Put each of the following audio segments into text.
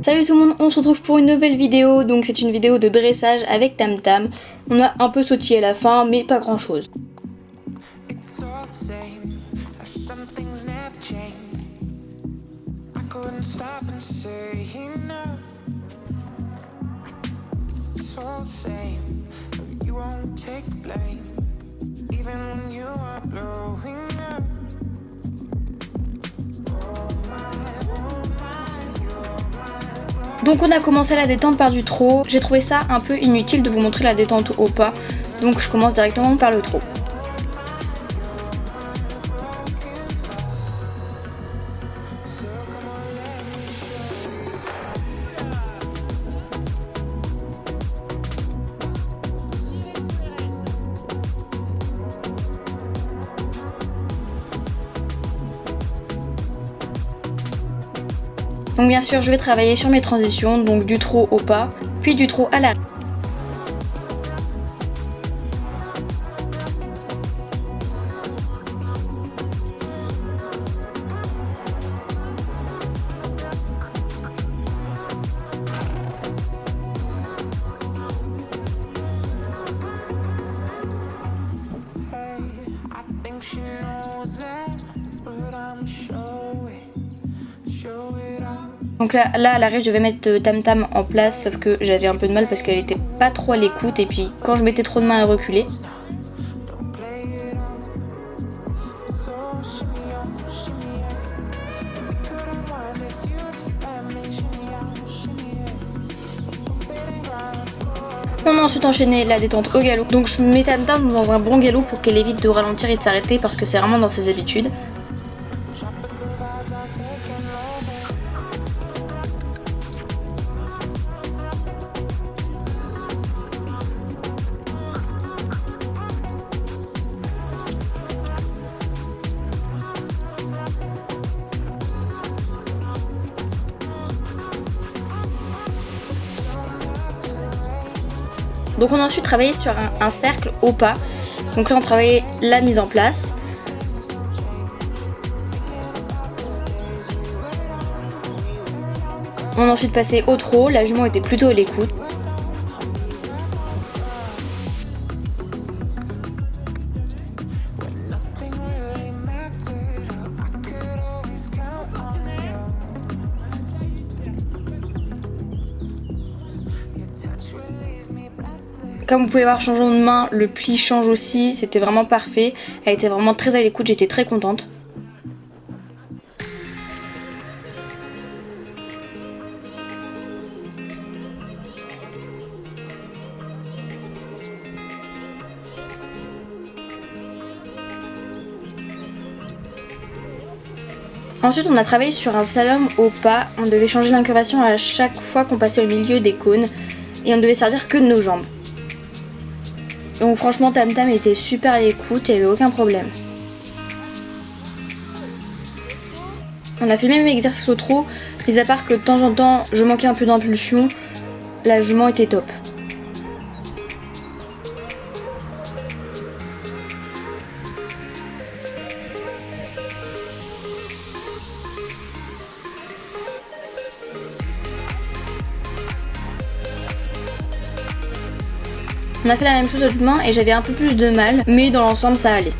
Salut tout le monde, on se retrouve pour une nouvelle vidéo, donc c'est une vidéo de dressage avec Tam Tam. On a un peu sautillé à la fin, mais pas grand chose. Donc on a commencé la détente par du trot. J'ai trouvé ça un peu inutile de vous montrer la détente au pas, donc je commence directement par le trot. Donc bien sûr je vais travailler sur mes transitions, donc du trot au pas, puis du trot à l'arrière. Donc là à l'arrêt je devais mettre Tam Tam en place, sauf que j'avais un peu de mal parce qu'elle était pas trop à l'écoute et puis quand je mettais trop de main elle reculait. On a ensuite enchaîné la détente au galop, donc je mets Tam Tam dans un bon galop pour qu'elle évite de ralentir et de s'arrêter parce que c'est vraiment dans ses habitudes. Donc on a ensuite travaillé sur un cercle au pas. Donc là on travaillait la mise en place. On a ensuite passé au trot, la jument était plutôt à l'écoute. Comme vous pouvez voir, changement de main, le pli change aussi, c'était vraiment parfait. Elle était vraiment très à l'écoute, j'étais très contente. Ensuite on a travaillé sur un slalom au pas, on devait changer l'incurvation à chaque fois qu'on passait au milieu des cônes et on ne devait servir que de nos jambes. Donc franchement Tam Tam était super à l'écoute, il n'y avait aucun problème. On a fait le même exercice au trot, mis à part que de temps en temps je manquais un peu d'impulsion, la jument était top. On a fait la même chose à l'autre main et j'avais un peu plus de mal, mais dans l'ensemble ça allait.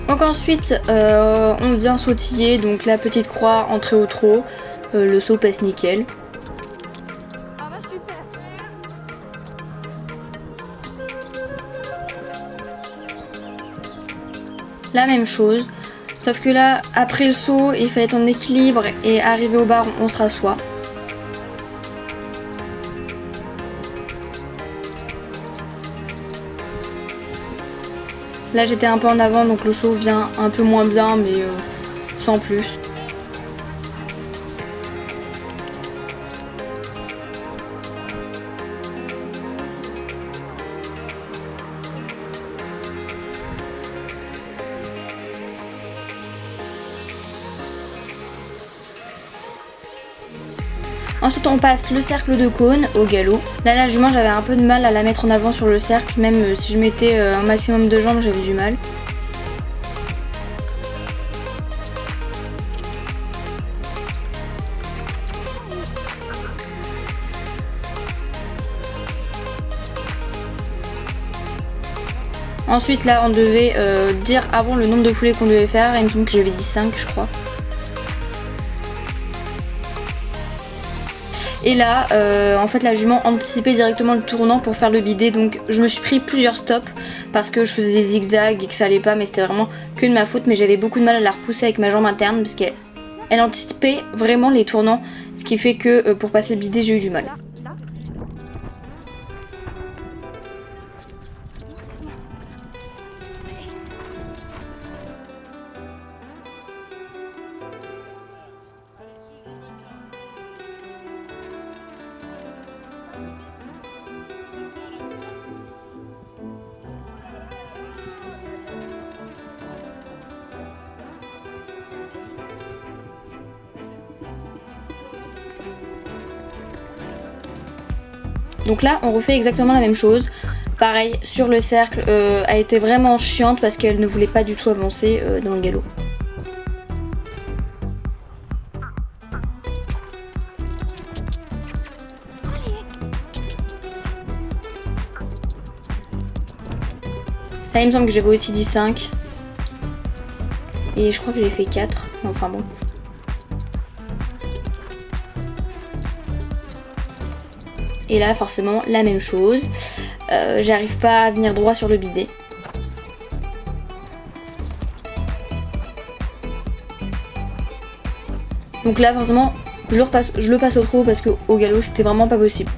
Donc ensuite on vient sautiller, donc la petite croix entrée au trot, le saut passe nickel. La même chose, Sauf que là, après le saut, il fallait être en équilibre et arriver au bar, on se rassoit. Là j'étais un peu en avant donc le saut vient un peu moins bien mais sans plus. Ensuite on passe le cercle de cône au galop. Là la jument j'avais un peu de mal à la mettre en avant sur le cercle, même si je mettais un maximum de jambes j'avais du mal. Ensuite là on devait dire avant le nombre de foulées qu'on devait faire, et il me semble que j'avais dit 5 je crois. Et là, en fait, la jument anticipait directement le tournant pour faire le bidet, donc je me suis pris plusieurs stops parce que je faisais des zigzags et que ça allait pas, mais c'était vraiment que de ma faute. Mais j'avais beaucoup de mal à la repousser avec ma jambe interne parce qu'elle anticipait vraiment les tournants, ce qui fait que pour passer le bidet, j'ai eu du mal. Donc là on refait exactement la même chose. Pareil, sur le cercle, a été vraiment chiante parce qu'elle ne voulait pas du tout avancer dans le galop. Là il me semble que j'avais aussi dit 5. Et je crois que j'ai fait 4. Enfin bon. Et là forcément la même chose, j'arrive pas à venir droit sur le bidet. Donc là forcément je le passe au trot parce qu'au galop c'était vraiment pas possible.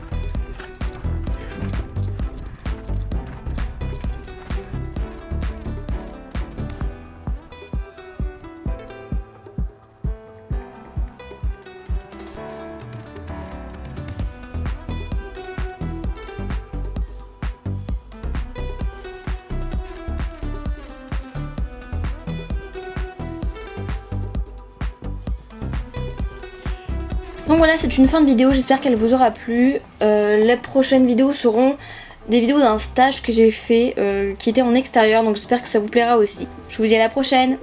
Donc voilà, c'est une fin de vidéo, j'espère qu'elle vous aura plu. Les prochaines vidéos seront des vidéos d'un stage que j'ai fait qui était en extérieur, donc j'espère que ça vous plaira aussi. Je vous dis à la prochaine!